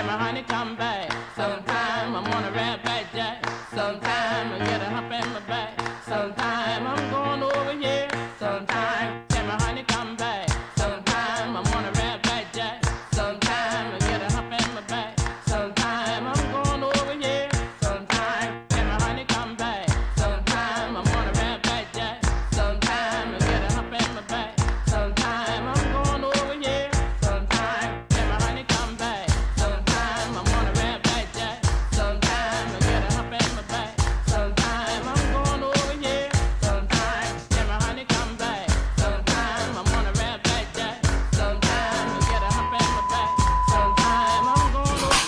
Tell me, honey, come back. Sometime I'm on a rat back jack. Sometime I get a hump in my back. Sometime I'm going over here. Sometime, tell me, honey, come back. Sometime I'm on a rat back jack. Sometime I get a hump in my back. Sometime I'm going over here. Sometime, tell me, honey, come back. Sometime I'm on a rat back jack. Sometime I get a hump in my back. Sometime I'm going over here. Sometime, tell me, honey, come back. Sometime I'm on a rat back jack. Sometime I get a hump in my back. Sometime I'm going over here. Sometime, tell me, honey, come back. Sometime I'm on a rat back jack. Sometime I get a hump in my back. Sometime I'm going over.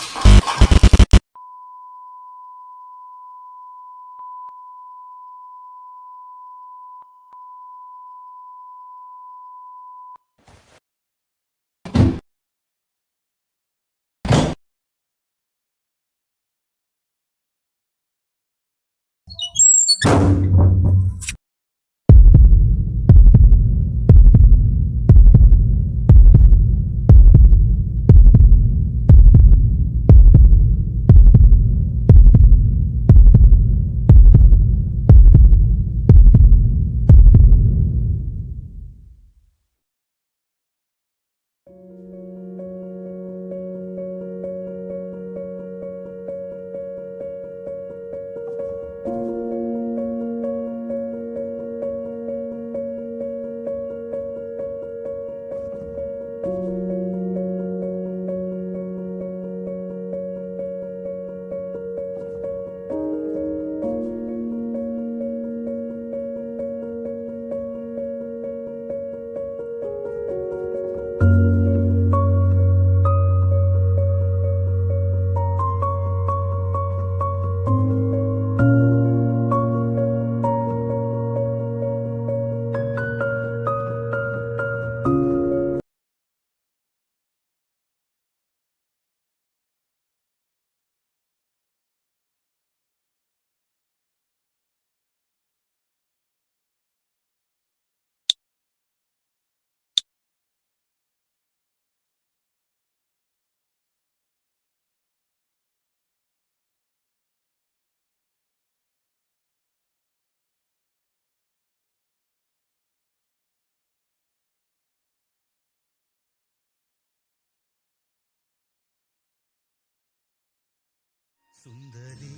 సుందరి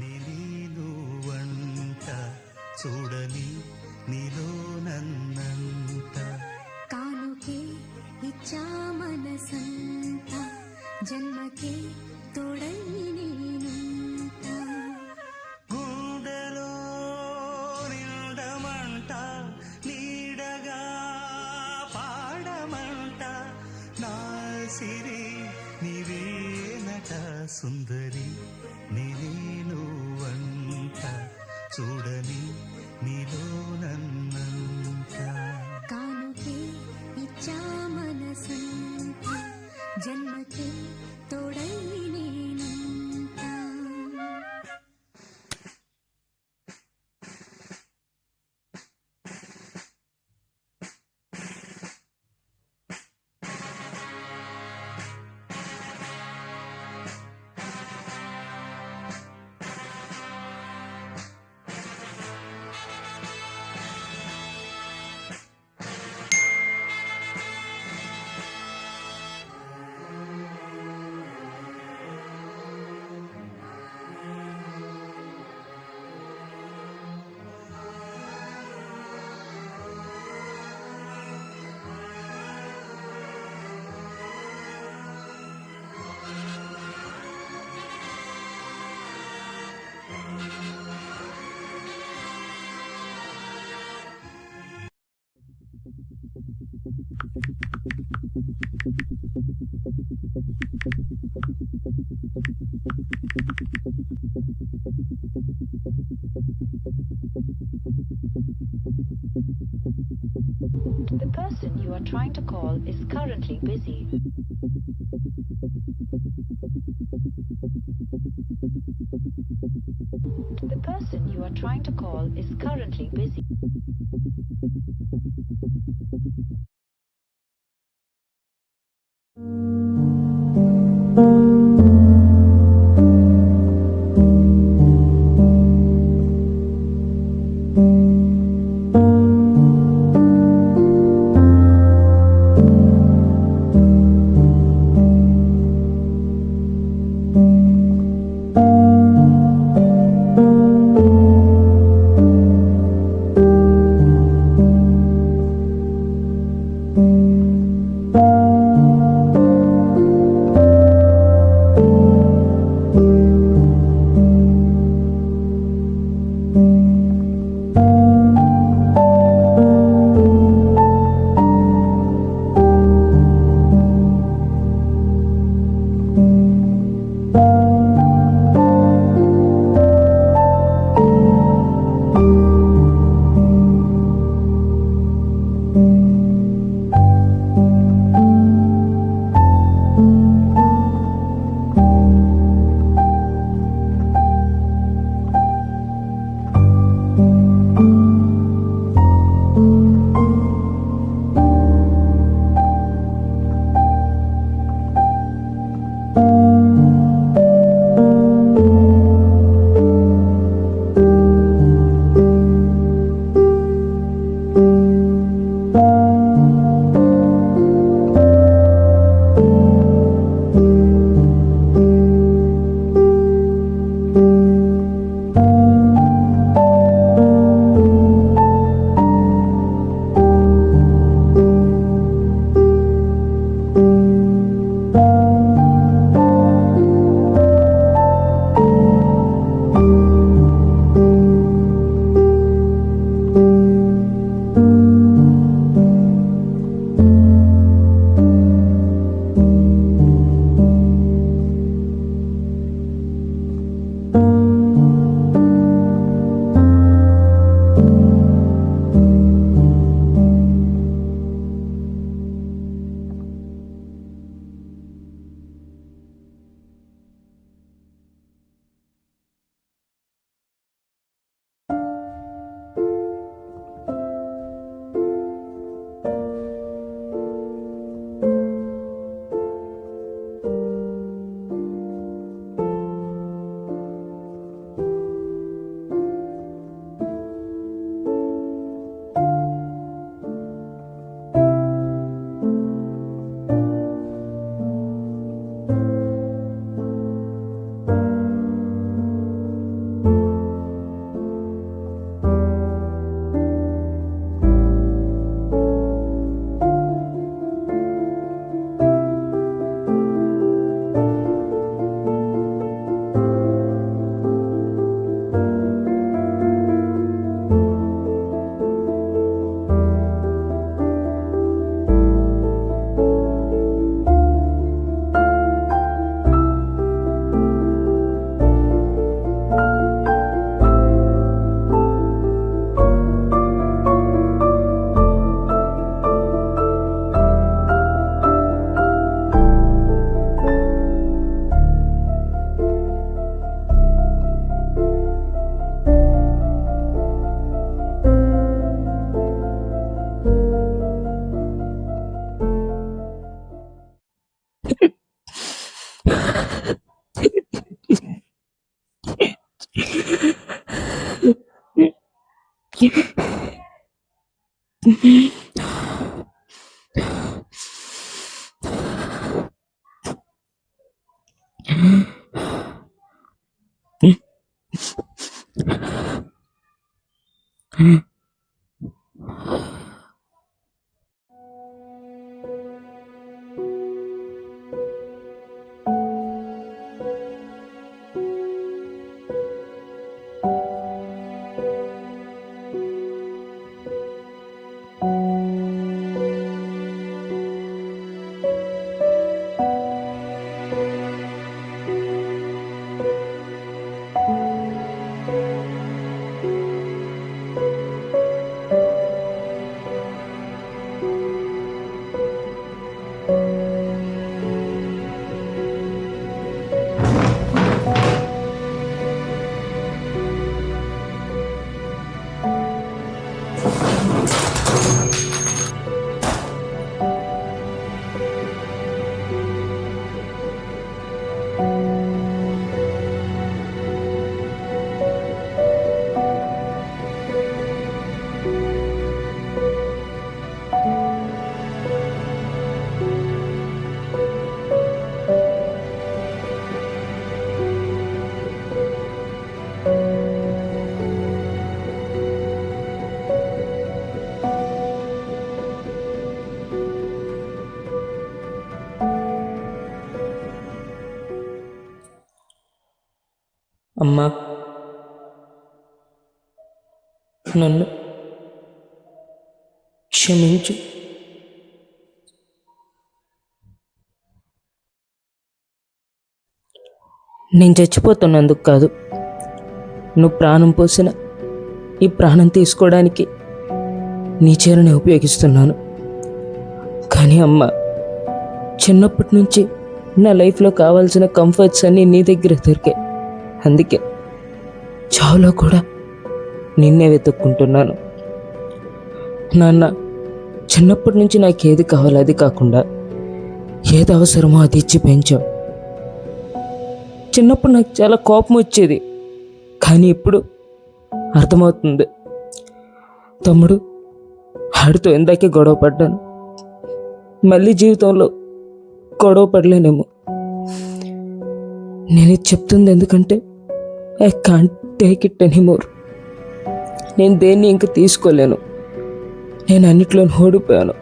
నీను వంట చూడని నీలో నన్నంత కానుకే ఇచ్చా మనసంత జన్మకే తోడై నేనుంట గుండెలో నిండమంట నీడగా పాడమంట నా సిరి నీవేనట సుందరి నీను వంట చూడని నీలో నన్నంత కానుకే ఇచ్చా మనసంత జన్మకే తోడై నేనుంట The person you are trying to call is currently busy. The person you are trying to call is currently busy. అమ్మా, నన్ను క్షమించు. నేను చచ్చిపోతున్నందుకు కాదు, నువ్వు ప్రాణం పోసిన ఈ ప్రాణం తీసుకోవడానికి నీ చీరని ఉపయోగిస్తున్నాను. కానీ అమ్మ, చిన్నప్పటి నుంచి నా లైఫ్లో కావాల్సిన కంఫర్ట్స్ అన్నీ నీ దగ్గర దొరికాయి. అందుకే చావులో కూడా నిన్నే వెతుక్కుంటున్నాను. నాన్న, చిన్నప్పటి నుంచి నాకు ఏది కావాలో అది కాకుండా ఏది అవసరమో అది ఇచ్చి పెంచావు. చిన్నప్పుడు నాకు చాలా కోపం వచ్చేది, కానీ ఇప్పుడు అర్థమవుతుంది. తమ్ముడు, ఆడితో ఇందాకే గొడవ పడ్డాను, మళ్ళీ జీవితంలో గొడవ పడలేనేమో. నేను ఇది చెప్తుంది ఎందుకంటే I can't take it anymore. నేను దేన్ని ఇంక తీసుకోలేను. నేను అన్నిట్లో ఓడిపోయాను.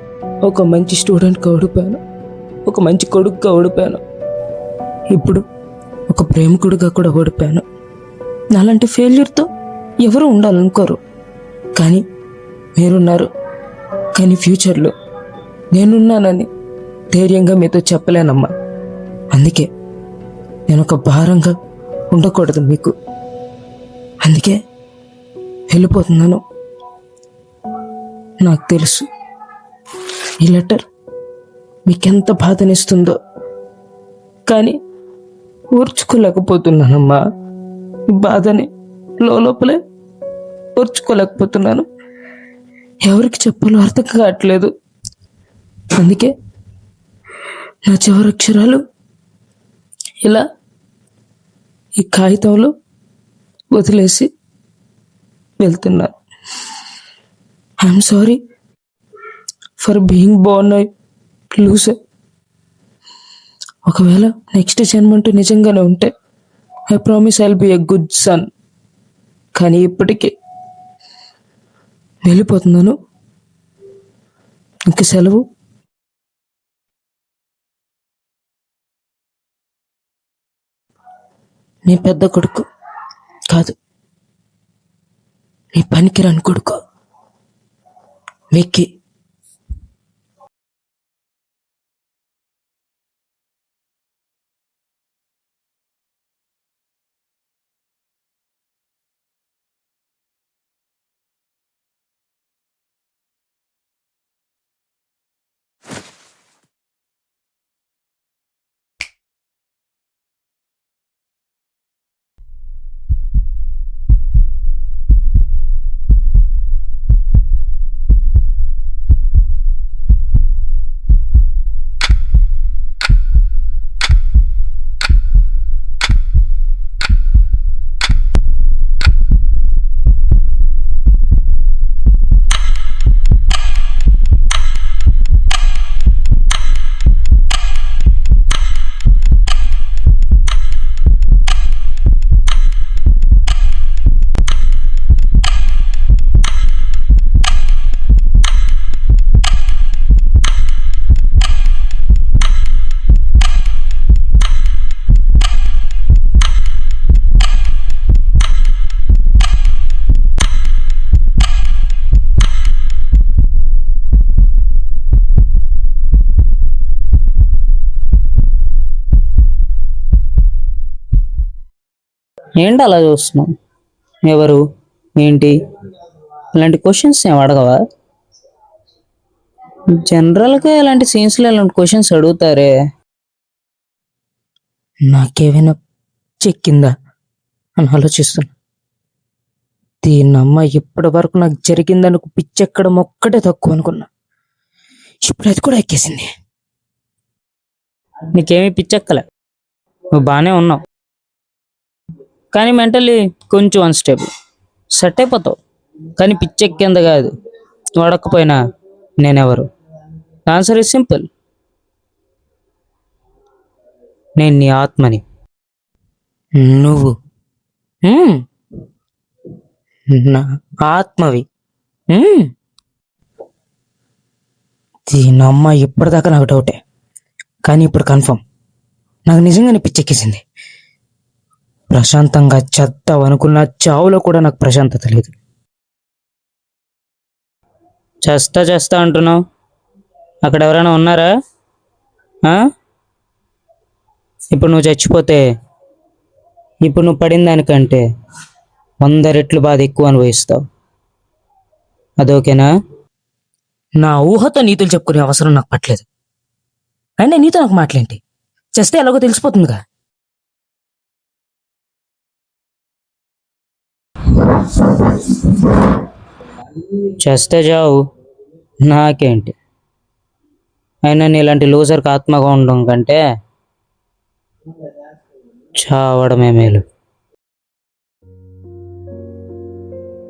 ఒక మంచి స్టూడెంట్గా ఓడిపోయాను, ఒక మంచి కొడుకుగా ఓడిపోయాను, ఇప్పుడు ఒక ప్రేమికుడిగా కూడా ఓడిపోయాను. నాలాంటి ఫెయిల్యూర్తో ఎవరు ఉండాలనుకోరు, కానీ మీరున్నారు. కానీ ఫ్యూచర్లో నేనున్నానని ధైర్యంగా మీతో చెప్పలేనమ్మా. అందుకే నేను ఒక భారంగా ఉండకూడదు మీకు. అందుకే వెళ్ళిపోతున్నాను. నాకు తెలుసు ఈ లెటర్ మీకెంత బాధనిస్తుందో, కానీ ఓర్చుకోలేకపోతున్నానమ్మా. ఈ బాధని లోపలే ఓర్చుకోలేకపోతున్నాను. ఎవరికి చెప్పాలో అర్థం కావట్లేదు. అందుకే నా చివరి అక్షరాలు ఇలా ఈ కాగితంలో వదిలేసి వెళ్తున్నాను. I'm sorry for being born a loser. ఒకవేళ నెక్స్ట్ జన్మంటూ నిజంగానే ఉంటే I promise I'll be a good son. కానీ ఇప్పటికీ వెళ్ళిపోతున్నాను. ఇంక సెలవు. మీ పెద్ద కొడుకు కాదు, మీ పనికిరాని కొడుకు విక్కీ. ఏంటి అలా చూస్తున్నావు? ఎవరు, ఏంటి, ఇలాంటి క్వశ్చన్స్ ఏం అడగవా? జనరల్గా ఇలాంటి సీన్స్లో ఇలాంటి క్వశ్చన్స్ అడుగుతారే. నాకేమైనా చెక్కిందా అని ఆలోచిస్తున్నా. దీన్నమ్మ, ఇప్పటి వరకు నాకు జరిగిందనుకు పిచ్చెక్కడం ఒక్కటే తక్కువ అనుకున్నా. ఇప్పుడు అది కూడా ఎక్కేసింది. నీకేమీ పిచ్చెక్కలే, నువ్వు బాగానే ఉన్నావు. కానీ మెంటల్లీ కొంచెం అన్స్టేబుల్. సెట్ అయిపోతావు, కానీ పిచ్చెక్కింది కాదు. నువ్వు అడగకపోయినా నేనెవరు? Answer is simple. నేను నీ ఆత్మని. నువ్వు నా ఆత్మవి. దీనమ్మ, ఇప్పటిదాకా నాకు డౌటే, కానీ ఇప్పుడు కన్ఫర్మ్. నాకు నిజంగానే పిచ్చెక్కేసింది. ప్రశాంతంగా చేద్దాం అనుకున్న చావులో కూడా నాకు ప్రశాంతత లేదు. చేస్తా అంటున్నావు. అక్కడ ఎవరైనా ఉన్నారా? ఇప్పుడు నువ్వు చచ్చిపోతే ఇప్పుడు నువ్వు పడిన దానికంటే 100 రెట్లు బాధ ఎక్కువ అనుభవిస్తావు. అదోకేనా? నా ఊహతో నీతులు చెప్పుకునే అవసరం నాకు పట్టలేదు. అయినా నీతో నాకు మాటలేంటి? చేస్తే ఎలాగో తెలిసిపోతుందిగా. చేస్తే చావు, నాకేంటి? అయినా నీలాంటి లూజర్కి ఆత్మగా ఉండడం కంటే చావడమే మేలు.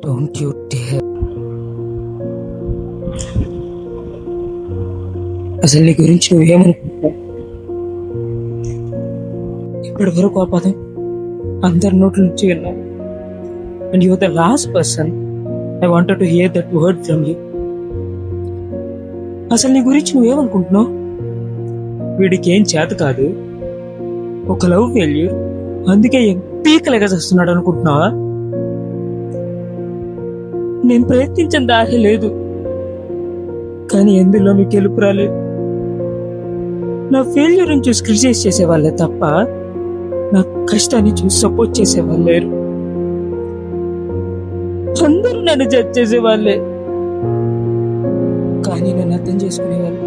Don't you dare. అసలు నీ గురించి నువ్వేమనుకుంటున్నావు? ఇప్పటి వరకు ఆ పదం అందరి నోట్ల నుంచి విన్నావు. And your the last person I wanted to hear that word from you. అసలు నీ గురించి నువ్వేమనుకుంటున్నావు? వీడికి ఏం చేత కాదు, ఒక లవ్ ఫెయిల్యూర్, అందుకే ఏం పీకలేక చేస్తున్నాడు అనుకుంటున్నావా? నేను ప్రయత్నించిన దారి లేదు, కానీ ఎందులో మీకు గెలుపు రాలేదు. నా ఫెయిల్యూర్ చూసి క్రిటిసైజ్ చేసేవాళ్ళే తప్ప నా కష్టాన్ని చూసి సపోర్ట్ చేసేవాళ్ళు లేరు. అందరూ నన్ను జడ్జ్ చేసేవాళ్ళే, కానీ నన్ను అర్థం చేసుకునేవాళ్ళు,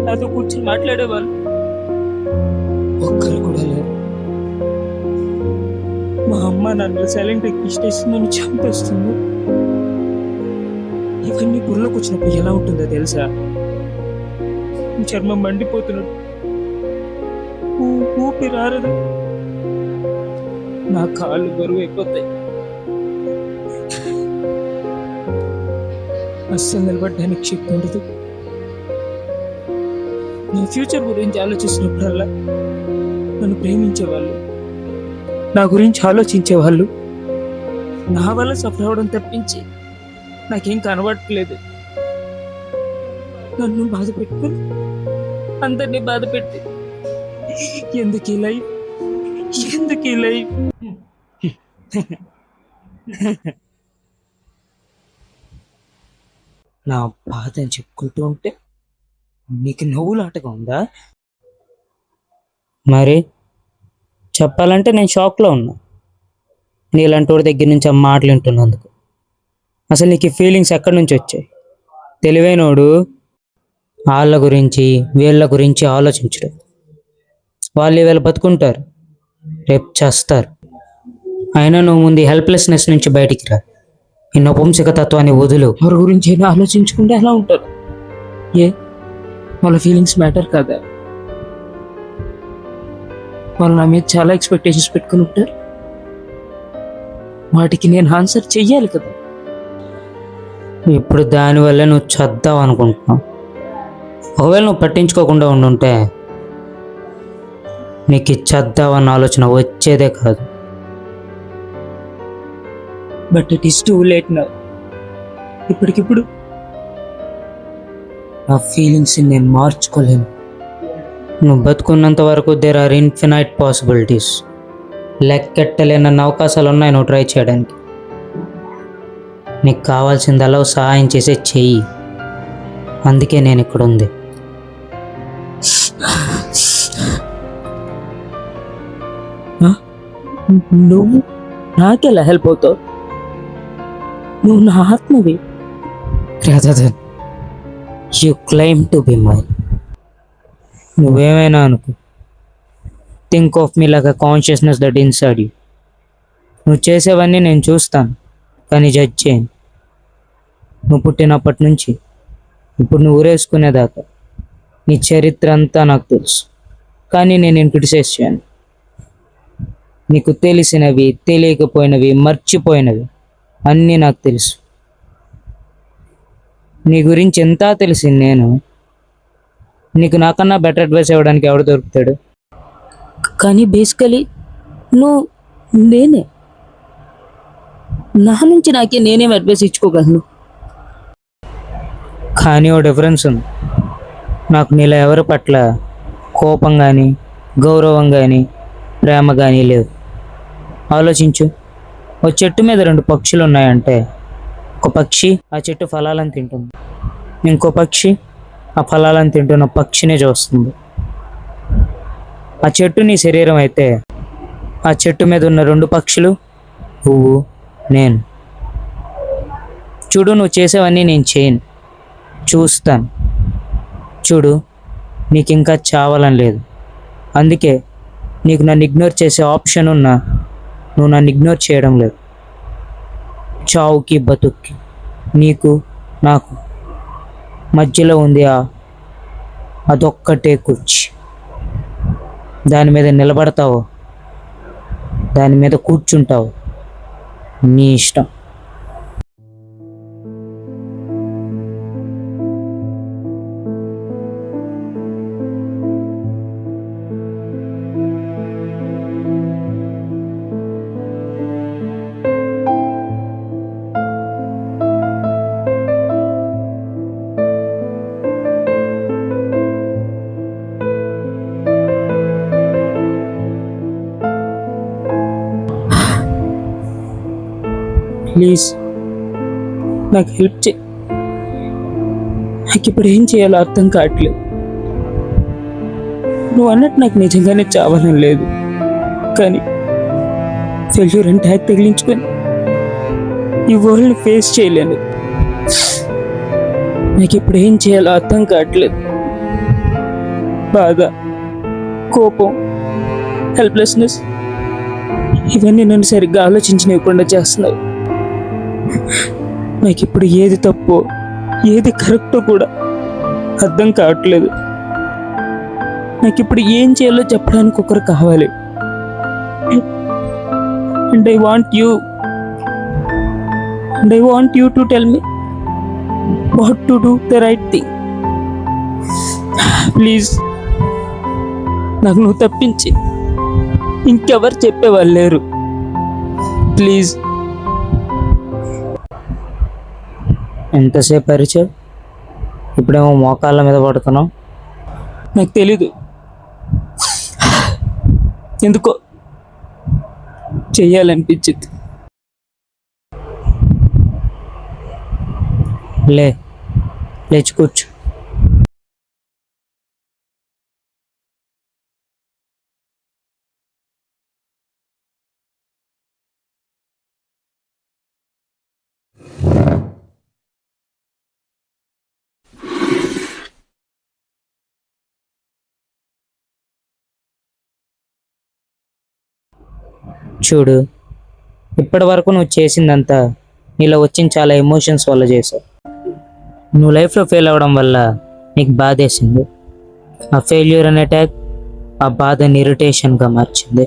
నాతో కూర్చొని మాట్లాడేవాళ్ళు ఒక్కరు కూడా లేరు. మా అమ్మ నన్ను సైలెంట్ ఎక్కిస్టేసి నన్ను చంపేస్తుంది. ఇవన్నీ బుర్రలోకి వచ్చినప్పుడు ఎలా ఉంటుందో తెలుసా? చర్మం మండిపోతున్నాడు, ఊపిరి ఆరదు, నా కాళ్ళు బరువు అయిపోతాయి, అస్సలు నిలబడ్డానికి శక్తి ఉండదు. నా ఫ్యూచర్ గురించి ఆలోచిస్తున్నప్పుడల్లా నన్ను ప్రేమించేవాళ్ళు, నా గురించి ఆలోచించేవాళ్ళు నా వల్ల సఫర్ అవడం తప్పించి నాకేం కనబడట్లేదు. నన్ను బాధ పెట్టుకుని అందరినీ బాధ పెట్టి ఎందుకు ఈ లైఫ్? నా బాధ అని చెప్పుకుంటూ ఉంటే నీకు నవ్వులాటగా ఉందా? మరి చెప్పాలంటే నేను షాక్లో ఉన్నా నీలాంటి వాడి దగ్గర నుంచి ఆ మాటలు వింటున్నందుకు. అసలు నీకు ఈ ఫీలింగ్స్ ఎక్కడి నుంచి వచ్చాయి? తెలివైనోడు వాళ్ళ గురించి వీళ్ళ గురించి ఆలోచించడు. వాళ్ళు వీళ్ళు బతుకుంటారు, రేపు చేస్తారు. అయినా నువ్వు ముందు హెల్ప్లెస్నెస్ నుంచి బయటికి రా. ఈ నపుంసక తత్వాన్ని వదులు. ఎవరి గురించి అయినా ఆలోచించుకుంటే అలా ఉంటారు. ఏ వాళ్ళ ఫీలింగ్స్ మ్యాటర్ కదా? వాళ్ళు నా మీద చాలా ఎక్స్పెక్టేషన్స్ పెట్టుకుని ఉంటారు, వాటికి నేను ఆన్సర్ చెయ్యాలి కదా. ఇప్పుడు దానివల్ల నువ్వు చద్దావు అనుకుంటున్నావు. ఒకవేళ నువ్వు పట్టించుకోకుండా ఉండుంటే నీకు చద్దావన్న ఆలోచన వచ్చేదే కాదు. But it is too late now. ఇప్పటికిప్పుడు నా ఫీలింగ్స్ నేను మార్చుకోలేను. నువ్వు బతుకున్నంత వరకు దేర్ ఆర్ ఇన్ఫినైట్ పాసిబిలిటీస్. లెక్కెట్టలేనన్న అవకాశాలు ఉన్నాయి నువ్వు ట్రై చేయడానికి. నీకు కావాల్సిందలా సహాయం చేసే చెయ్యి. అందుకే నేను ఇక్కడ ఉంది. నువ్వు నాకెలా హెల్ప్ అవుతావు? నువ్వు నా ఆత్మవి. Rather you claim to be mine. నువ్వేమైనా అనుకో, think of me like a consciousness that inside you. నువ్వు చేసేవన్నీ నేను చూస్తాను, కానీ జడ్జ్ చేయను. నువ్వు పుట్టినప్పటి నుంచి ఇప్పుడు నువ్వు ఊరేసుకునేదాకా నీ చరిత్ర అంతా నాకు తెలుసు, కానీ నేను క్రిటిసైజ్ చేయను. నీకు తెలిసినవి, తెలియకపోయినవి, మర్చిపోయినవి అన్నీ నాకు తెలుసు. నీ గురించి ఎంత తెలిసింది నేను. నీకు నాకన్నా బెటర్ అడ్వైస్ ఇవ్వడానికి ఎవడు దొరుకుతాడు? కానీ బేసికలీ నేనే నా నుంచి నాకే నేనేం అడ్వైస్ ఇచ్చుకోగలను. కానీ ఓ డిఫరెన్స్ ఉంది. నాకు నీలో ఎవరి పట్ల కోపం కానీ, గౌరవం కానీ, ప్రేమ కానీ లేదు. ఆలోచించు. ఓ చెట్టు మీద రెండు పక్షులు ఉన్నాయంటే ఒక పక్షి ఆ చెట్టు ఫలాలను తింటుంది, ఇంకో పక్షి ఆ ఫలాలను తింటున్న పక్షినే చూస్తుంది. ఆ చెట్టు నీ శరీరం అయితే ఆ చెట్టు మీద ఉన్న రెండు పక్షులు నువ్వు, నేను. చూడు, నువ్వు చేసేవన్నీ నేను చేయను, చూస్తాను. చూడు, నీకు ఇంకా చావాలని లేదు, అందుకే నీకు నన్ను ఇగ్నోర్ చేసే ఆప్షన్ ఉన్నా నువ్వు నన్ను ఇగ్నోర్ చేయడం లేదు. చావుకి బతుక్కి, నీకు నాకు మధ్యలో ఉంది అదొక్కటే కుర్చీ. దాని మీద నిలబడతావు, దాని మీద కూర్చుంటావు, నీ ఇష్టం. ప్లీజ్ నాకు హెల్ప్ చేయి. నాకు ఇప్పుడు ఏం చేయాలో అర్థం కావట్లేదు. నువ్వు అన్నట్టు నాకు నిజంగానే చావాలని లేదు, కానీ ఫెయిల్యూర్ అని ట్యాగ్ తగిలించుకొని ఈ వరల్డ్ని ఫేస్ చేయలేను. నాకు ఇప్పుడు ఏం చేయాలో అర్థం కావట్లేదు. బాధ, కోపం, హెల్ప్లెస్నెస్ ఇవన్నీ నన్ను సరిగ్గా ఆలోచించనివ్వకుండా చేస్తున్నావు. నాకు ఇప్పుడు ఏది తప్పో ఏది కరెక్టో కూడా అర్థం కావట్లేదు. నాకు ఇప్పుడు ఏం చేయాలో చెప్పడానికి ఒకరు కావాలి. And I want you to tell me what to do the right thing. Please, నాకు నువ్వు తప్పించి ఇంకెవరు చెప్పేవాళ్ళు లేరు. ప్లీజ్. ఎంతసేపు పరిచయం, ఇప్పుడేమో మోకాళ్ళ మీద పడుతున్నావు. నాకు తెలీదు ఎందుకో చెయ్యాలనిపించింది. లేచి కూర్చో. చూడు, ఇప్పటి వరకు నువ్వు చేసిందంతా నీలో వచ్చిన చాలా ఎమోషన్స్ వల్ల చేసావు. నువ్వు లైఫ్లో ఫెయిల్ అవ్వడం వల్ల నీకు బాధేసింది. ఆ ఫెయిల్యూర్ అనే ట్యాగ్ ఆ బాధని ఇరిటేషన్గా మార్చింది.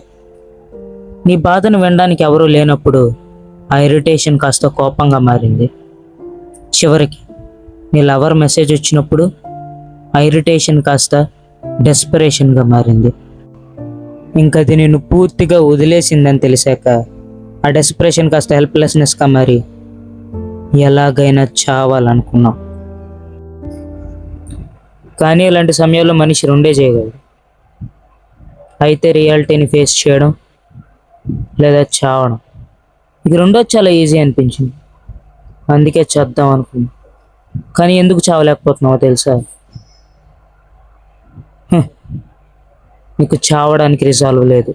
నీ బాధను వినడానికి ఎవరూ లేనప్పుడు ఆ ఇరిటేషన్ కాస్త కోపంగా మారింది. చివరికి నీ లవర్ మెసేజ్ వచ్చినప్పుడు ఆ ఇరిటేషన్ కాస్త డెస్పరేషన్గా మారింది. ఇంకా అది నేను పూర్తిగా వదిలేసిందని తెలిసాక ఆ డెస్పరేషన్ కాస్త హెల్ప్లెస్నెస్గా మారి ఎలాగైనా చావాలనుకున్నాం. కానీ ఇలాంటి సమయాల్లో మనిషి రెండే చేయగలడు, అయితే రియాలిటీని ఫేస్ చేయడం లేదా చావడం. ఇది రెండో చాలా ఈజీ అనిపించింది, అందుకే చేద్దాం అనుకున్నాం. కానీ ఎందుకు చావలేకపోతున్నావో తెలుసా? నీకు చావడానికి రిజాల్వ్ లేదు.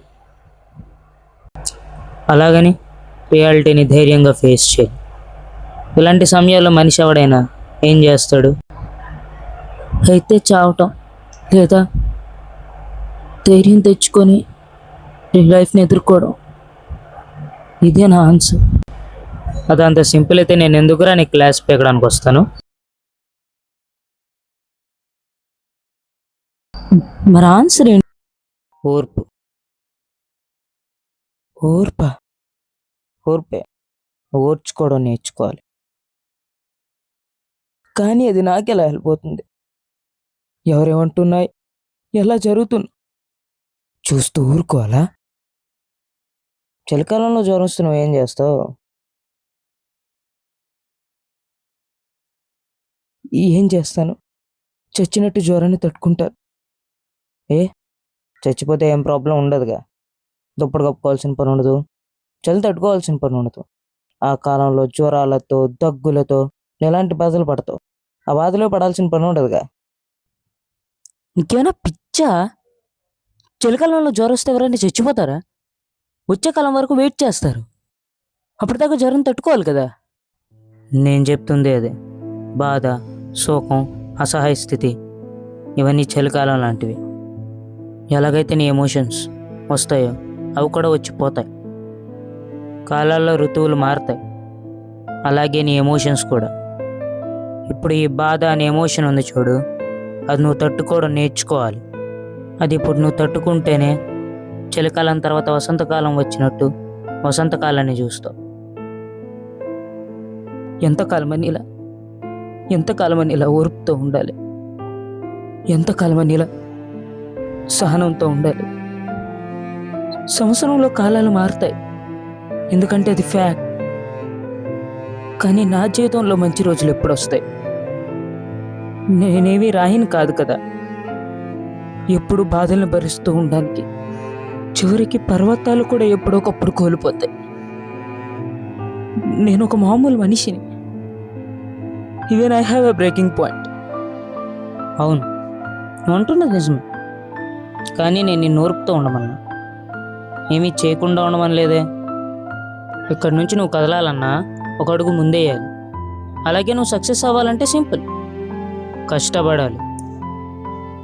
అలాగని రియాలిటీని ధైర్యంగా ఫేస్ చేయి. ఇలాంటి సమయాల్లో మనిషి ఎవడైనా ఏం చేస్తాడు? అయితే చావటం, లేదా ధైర్యం తెచ్చుకొని లైఫ్ని ఎదుర్కోవడం. ఇదే నా ఆన్సర్. అదంత సింపుల్ అయితే నేను ఎందుకురా నీ క్లాస్ పీకడానికి వస్తాను? మరి ఆన్సర్ ఏంటి? ఓర్పు. ఓర్పే ఓర్చుకోవడం నేర్చుకోవాలి. కానీ అది నాకెలా హెల్ప్ అవుతుంది? ఎవరేమంటున్నాయి, ఎలా జరుగుతుంది చూస్తూ ఊరుకోవాలా? చలికాలంలో జ్వరం వస్తే నువ్వేం చేస్తావు? ఏం చేస్తాను? చచ్చినట్టు జ్వరాన్ని తట్టుకుంటారు. చచ్చిపోతే ఏం ప్రాబ్లం ఉండదుగా, దుప్పటి కప్పుకోవాల్సిన పని ఉండదు, చలి తట్టుకోవాల్సిన పని ఉండదు. ఆ కాలంలో జ్వరాలతో దగ్గులతో ఎలాంటి బాధలు పడతావు, ఆ బాధలో పడాల్సిన పని ఉండదుగా. ఇంకేమైనా పిచ్చా? చలికాలంలో జ్వరం వస్తే ఎవరైనా చచ్చిపోతారా? వచ్చే కాలం వరకు వెయిట్ చేస్తారు. అప్పటిదాకా జ్వరం తట్టుకోవాలి కదా. నేను చెప్తుంది అదే. బాధ, శోకం, అసహాయ స్థితి ఇవన్నీ చలికాలం లాంటివి. ఎలాగైతే నీ ఎమోషన్స్ వస్తాయో అవి కూడా వచ్చిపోతాయి. కాలాల్లో ఋతువులు మారుతాయి, అలాగే నీ ఎమోషన్స్ కూడా. ఇప్పుడు ఈ బాధ అనే ఎమోషన్ ఉంది చూడు, అది నువ్వు తట్టుకోవడం నేర్చుకోవాలి. అది ఇప్పుడు నువ్వు తట్టుకుంటేనే చలికాలం తర్వాత వసంతకాలం వచ్చినట్టు వసంతకాలాన్ని చూస్తావు. ఎంతకాలమని ఇలా ఓర్పుతో ఉండాలి, ఎంతకాలమని ఇలా సహనంతో ఉండాలి. సంవత్సరంలో కాలాలు మారుతాయి, ఎందుకంటే అది ఫ్యాక్ట్. కానీ నా జీవితంలో మంచి రోజులు ఎప్పుడు వస్తాయి? నేనేవి రాయిని కాదు కదా ఎప్పుడు బాధలను భరిస్తూ ఉండడానికి. చివరికి పర్వతాలు కూడా ఎప్పుడొకప్పుడు కోల్పోతాయి. నేను ఒక మామూలు మనిషిని. Even I have a breaking point. అవును, నువ్వు అంటున్నది నిజమే. కానీ నేను నిన్ను ఓర్పుతో ఉండమన్నా, ఏమీ చేయకుండా ఉండమని లేదే. ఇక్కడి నుంచి నువ్వు కదలాలన్నా ఒక అడుగు ముందేయాలి. అలాగే నువ్వు సక్సెస్ అవ్వాలంటే సింపుల్, కష్టపడాలి.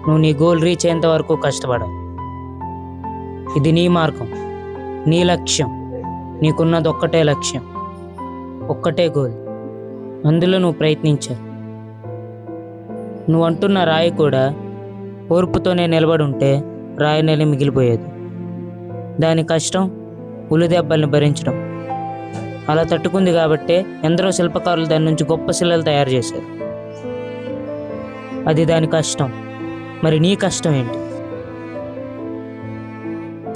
నువ్వు నీ గోల్ రీచ్ అయ్యేంత వరకు కష్టపడాలి. ఇది నీ మార్గం, నీ లక్ష్యం. నీకున్నది ఒక్కటే లక్ష్యం, ఒక్కటే గోల్. అందులో నువ్వు ప్రయత్నించాలి. నువ్వు అంటున్న రాయి కూడా ఓర్పుతోనే నిలబడి ఉంటే రాయి నెల మిగిలిపోయేది. దాని కష్టం ఉల్లిదెబ్బల్ని భరించడం. అలా తట్టుకుంది కాబట్టే ఎందరో శిల్పకారులు దాని నుంచి గొప్ప శిలలు తయారు చేశారు. అది దాని కష్టం. మరి నీ కష్టం ఏంటి?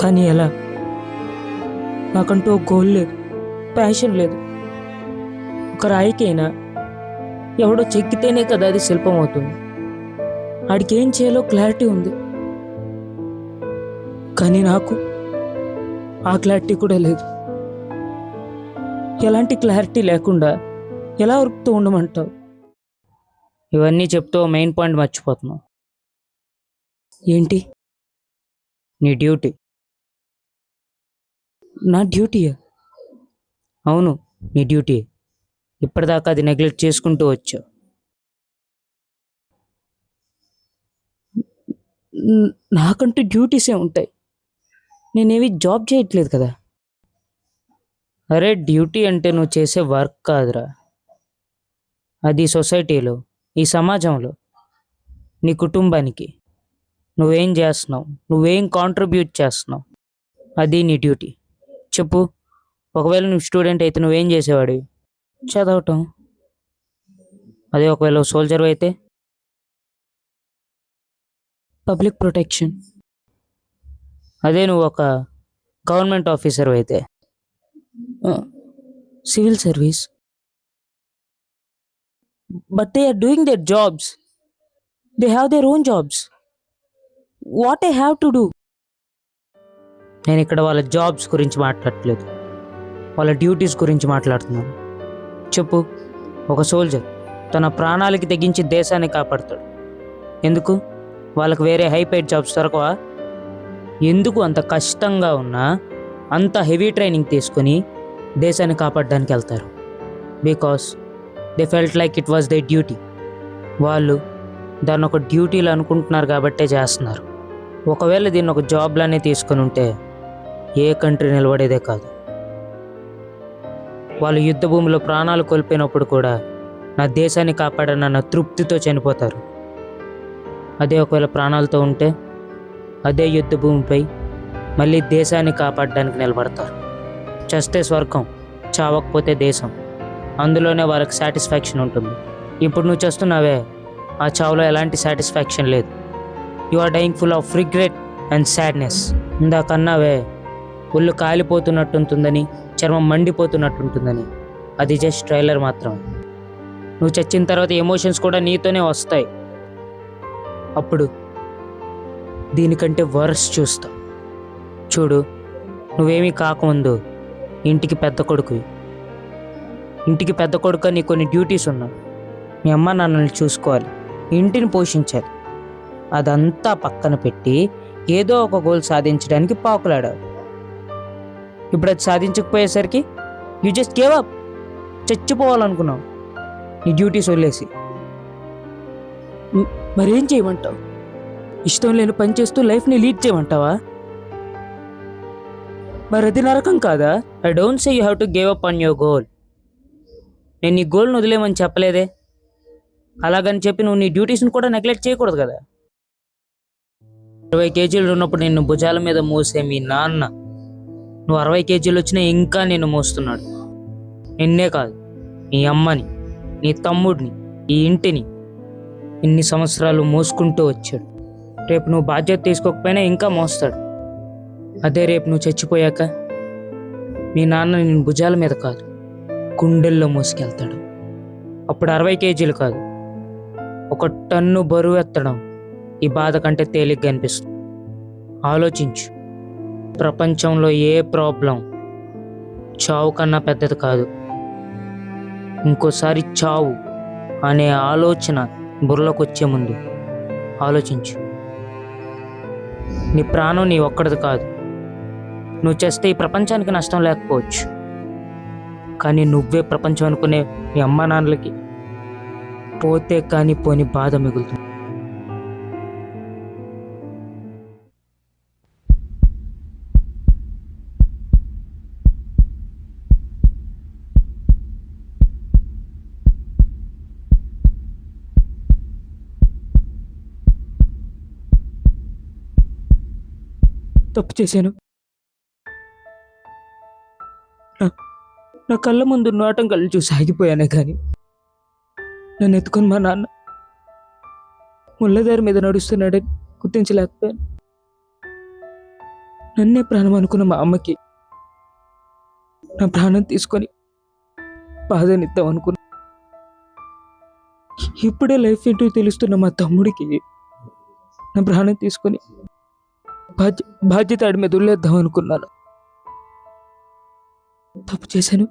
కానీ ఎలా? నాకంటూ ఒక గోల్ లేదు, ప్యాషన్ లేదు. ఒక రాయికైనా ఎవడో చెక్కితేనే కదా అది శిల్పం అవుతుంది. వాడికి ఏం చేయాలో క్లారిటీ ఉంది, కానీ నాకు ఆ క్లారిటీ కూడా లేదు. ఎలాంటి క్లారిటీ లేకుండా ఎలా ఉరుకుతూ ఉండమంటావు? ఇవన్నీ చెప్తూ మెయిన్ పాయింట్ మర్చిపోతున్నావు. ఏంటి? నీ డ్యూటీ. నా డ్యూటీయా? అవును, నీ డ్యూటీ. ఇప్పటిదాకా అది నెగ్లెక్ట్ చేసుకుంటూ వచ్చావు. నాకంటూ డ్యూటీసే ఉంటాయి. నేనేవి జాబ్ చేయట్లేదు కదా. అరే, డ్యూటీ అంటే నువ్వు చేసే వర్క్ కాదురా. అది సొసైటీలో, ఈ సమాజంలో, నీ కుటుంబానికి నువ్వేం చేస్తున్నావు, నువ్వేం కాంట్రిబ్యూట్ చేస్తున్నావు, అది నీ డ్యూటీ. చెప్పు, ఒకవేళ నువ్వు స్టూడెంట్ అయితే నువ్వేం చేసేవాడివి? చదవటం. అదే ఒకవేళ సోల్జర్ అయితే పబ్లిక్ ప్రొటెక్షన్. అదే నువ్వు ఒక గవర్నమెంట్ ఆఫీసర్ అయితే civil service. But they are doing their jobs. They have their own jobs. What I have to do? నేను ఇక్కడ వాళ్ళ జాబ్స్ గురించి మాట్లాడట్లేదు, వాళ్ళ డ్యూటీస్ గురించి మాట్లాడుతున్నాను. చెప్పు, ఒక సోల్జర్ తన ప్రాణాలకి తెగించి దేశాన్ని కాపాడుతాడు. ఎందుకు? వాళ్ళకి వేరే హైపైడ్ జాబ్స్ దొరకవా? ఎందుకు అంత కష్టంగా ఉన్నా అంత హెవీ ట్రైనింగ్ తీసుకొని దేశాన్ని కాపాడడానికి వెళ్తారు? Because they felt like it was they duty. వాళ్ళు దాన్ని ఒక డ్యూటీలు అనుకుంటున్నారు కాబట్టే చేస్తున్నారు. ఒకవేళ దీన్ని ఒక జాబ్లానే తీసుకొని ఉంటే ఏ కంట్రీ నిలబడేదే కాదు. వాళ్ళు యుద్ధ భూమిలో ప్రాణాలు కోల్పోయినప్పుడు కూడా నా దేశాన్ని కాపాడనన్న తృప్తితో చనిపోతారు. అదే ఒకవేళ ప్రాణాలతో ఉంటే అదే యుద్ధ భూమిపై మళ్ళీ దేశాన్ని కాపాడడానికి నిలబడతారు. చస్తే స్వర్గం, చావకపోతే దేశం. అందులోనే వాళ్ళకి సాటిస్ఫాక్షన్ ఉంటుంది. ఇప్పుడు నువ్వు చేస్తున్నావే, ఆ చావులో ఎలాంటి సాటిస్ఫాక్షన్ లేదు. You are dying full of regret and sadness. ఇందాకన్నావే ఒళ్ళు కాలిపోతున్నట్టుంటుందని, చర్మం మండిపోతున్నట్టుంటుందని. అది జస్ట్ ట్రైలర్ మాత్రమే. నువ్వు చచ్చిన తర్వాత ఎమోషన్స్ కూడా నీతోనే వస్తాయి. అప్పుడు దీనికంటే వర్స్ చూస్తా. చూడు, నువ్వేమీ కాకముందు ఇంటికి పెద్ద కొడుకు. ఇంటికి పెద్ద కొడుకు నీ కొన్ని డ్యూటీస్ ఉన్నాయి. మీ అమ్మ నాన్నల్ని చూసుకోవాలి, ఇంటిని పోషించాలి. అదంతా పక్కన పెట్టి ఏదో ఒక గోల్ సాధించడానికి పాకులాడావు. ఇప్పుడు అది సాధించకపోయేసరికి యూ జస్ట్ గేవ్ అప్. చచ్చిపోవాలనుకున్నావు నీ డ్యూటీస్ వదిలేసి. మరేం చేయమంటావు? ఇష్టం లేని పని చేస్తూ లైఫ్ని లీడ్ చేయమంటావా? మరి అది నరకం కాదా? I don't say you have to give up on your goal. నేను నీ గోల్ని వదిలేమని చెప్పలేదే. అలాగని చెప్పి నువ్వు నీ డ్యూటీస్ని కూడా నెగ్లెక్ట్ చేయకూడదు కదా. 20 కేజీలు ఉన్నప్పుడు నిన్ను భుజాల మీద మోసే మీ నాన్న నువ్వు 60 కేజీలు వచ్చినా ఇంకా నిన్ను మోస్తున్నాడు. నిన్నే కాదు, నీ అమ్మని, నీ తమ్ముడిని, ఈ ఇంటిని ఇన్ని సంవత్సరాలు మోసుకుంటూ వచ్చాడు. రేపు నువ్వు బాధ్యత తీసుకోకపోయినా ఇంకా మోస్తాడు. అదే రేపు నువ్వు చచ్చిపోయాక మీ నాన్న నేను భుజాల మీద కాదు, గుండెల్లో మోసుకెళ్తాడు. అప్పుడు 60 కేజీలు కాదు, 1 టన్ను బరువు ఎత్తడం ఈ బాధ కంటే తేలిగ్గా అనిపిస్తుంది. ఆలోచించు. ప్రపంచంలో ఏ ప్రాబ్లం చావు కన్నా పెద్దది కాదు. ఇంకోసారి చావు అనే ఆలోచన బుర్రలోకి వచ్చే ముందు ఆలోచించు. నీ ప్రాణం నీ ఒక్కడిది కాదు. నువ్వు చేస్తే ఈ ప్రపంచానికి నష్టం లేకపోవచ్చు, కానీ నువ్వే ప్రపంచం అనుకునే మీ అమ్మా నాన్నలకి పోతే కానీ పోని బాధ మిగులుతుంది. తప్పు చేశాను. నా కళ్ళ ముందు నోటం కళ్ళు చూసి ఆగిపోయానే కానీ నన్ను ఎత్తుకొని మా నాన్న ముళ్ళదారి మీద నడుస్తున్నాడని గుర్తించలేకపోయాను. నన్నే ప్రాణం అనుకున్న మా అమ్మకి నా ప్రాణం తీసుకొని బాధనిద్దాం అనుకున్నా. ఇప్పుడే లైఫ్ ఏంటో తెలుస్తున్న మా తమ్ముడికి నా ప్రాణం తీసుకొని బాధ్యత ఆడి మీద వదిలేద్దాం అనుకున్నాను. తప్పు చేశాను.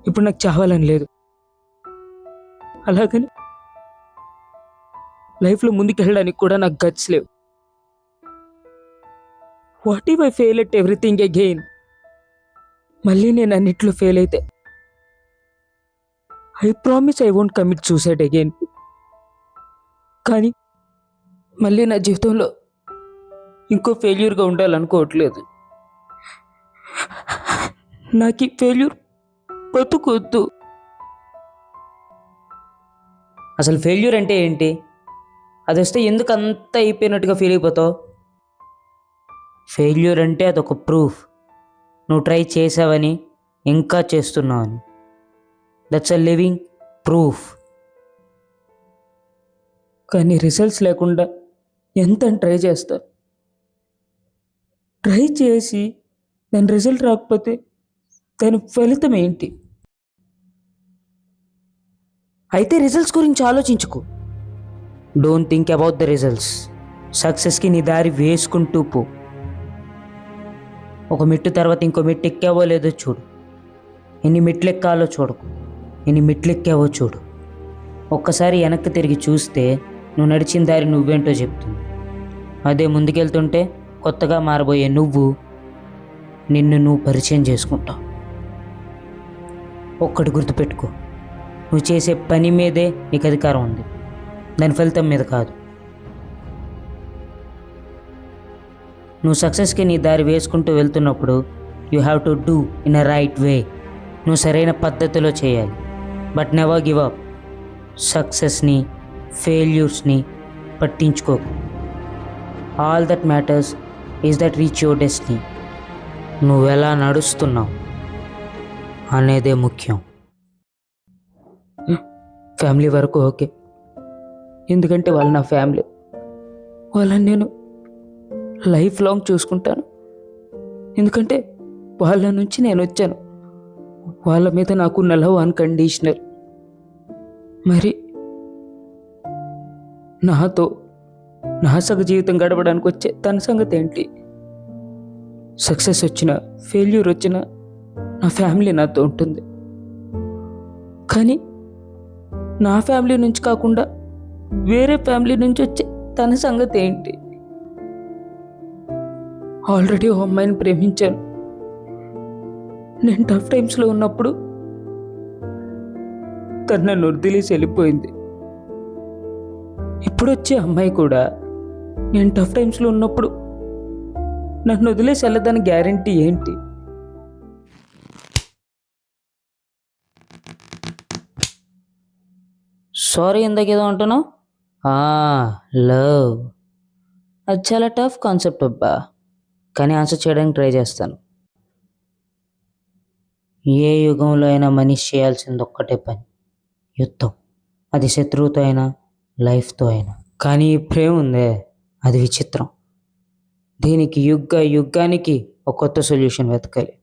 ఇప్పుడు నాకు చావాలని లేదు. అలాగని లైఫ్లో ముందుకెళ్ళడానికి కూడా నాకు గట్స్ లేవు. What if I fail at everything again? మళ్ళీ నేను అన్నిట్లో ఫెయిల్ అయితే I promise I won't commit suicide again. కానీ మళ్ళీ నా జీవితంలో ఇంకో ఫెయిల్యూర్గా ఉండాలనుకోవట్లేదు. నాకు ఈ ఫెయిల్యూర్ బతుకొద్దు. అసలు ఫెయిల్యూర్ అంటే ఏంటి? అది వస్తే ఎందుకు అంత అయిపోయినట్టుగా ఫీల్ అయిపోతావు? ఫెయిల్యూర్ అంటే అదొక ప్రూఫ్ నువ్వు ట్రై చేసావని, ఇంకా చేస్తున్నావని. That's a living proof. కానీ రిజల్ట్స్ లేకుండా ఎంత ట్రై చేస్తా. ట్రై చేసి దాని రిజల్ట్ రాకపోతే దాని ఫలితం ఏంటి? అయితే రిజల్ట్స్ గురించి ఆలోచించుకో. Don't think about the results. సక్సెస్కి నీ దారి వేసుకుంటూ పో. ఒక మెట్టు తర్వాత ఇంకో మెట్టు ఎక్కావో లేదో చూడు. ఎన్ని మెట్లు ఎక్కాలో చూడకు, ఎన్ని మెట్లు ఎక్కావో చూడు. ఒక్కసారి వెనక్కి తిరిగి చూస్తే నువ్వు నడిచిన దారి నువ్వేంటో చెప్తుంది. అదే ముందుకెళ్తుంటే కొత్తగా మారబోయే నిన్ను నువ్వు పరిచయం చేసుకుంటావు. ఒక్కటి గుర్తుపెట్టుకో, నువ్వు చేసే పని మీదే నీకు అధికారం ఉంది, దాని ఫలితం మీద కాదు. నువ్వు సక్సెస్కి నీ దారి వేసుకుంటూ వెళ్తున్నప్పుడు you have to do in a right way. నువ్వు సరైన పద్ధతిలో చేయాలి. But never give up. సక్సెస్ని, ఫెయిల్యూర్స్ని పట్టించుకోకు. All that matters is that reach your destiny. నువ్వు ఎలా నడుస్తున్నావు అనేదే ముఖ్యం. ఫ్యామిలీ వరకు ఓకే, ఎందుకంటే వాళ్ళు నా ఫ్యామిలీ. వాళ్ళని నేను లైఫ్ లాంగ్ చూసుకుంటాను, ఎందుకంటే వాళ్ళ నుంచి నేను వచ్చాను. వాళ్ళ మీద నాకున్న లవ్ అన్కండిషనల్. మరి నాతో నా సగ జీవితం గడపడానికి వచ్చే తన సంగతి ఏంటి? సక్సెస్ వచ్చినా ఫెయిల్యూర్ వచ్చినా నా ఫ్యామిలీ నాతో ఉంటుంది. కానీ నా ఫ్యామిలీ నుంచి కాకుండా వేరే ఫ్యామిలీ నుంచి వచ్చే తన సంగతి ఏంటి? ఆల్రెడీ ఓ అమ్మాయిని ప్రేమించాను. నేను టఫ్ టైమ్స్లో ఉన్నప్పుడు తను నన్ను వదిలేసి వెళ్ళిపోయింది. ఇప్పుడు వచ్చే అమ్మాయి కూడా నేను టఫ్ టైమ్స్లో ఉన్నప్పుడు నన్ను వదిలేసి వెళ్ళదని గ్యారంటీ ఏంటి? సారీ ఇందాకేదో అంటున్నావు? లవ్ అది చాలా టఫ్ కాన్సెప్ట్ అబ్బా, కానీ ఆన్సర్ చేయడానికి ట్రై చేస్తాను. ఏ యుగంలో అయినా మనిషి చేయాల్సింది ఒక్కటే పని, యుద్ధం. అది శత్రువుతో అయినా లైఫ్తో అయినా. కానీ ఈ ప్రేమ ఉందే, అది విచిత్రం. దీనికి యుగానికి ఒక కొత్త సొల్యూషన్ వెతకాలి.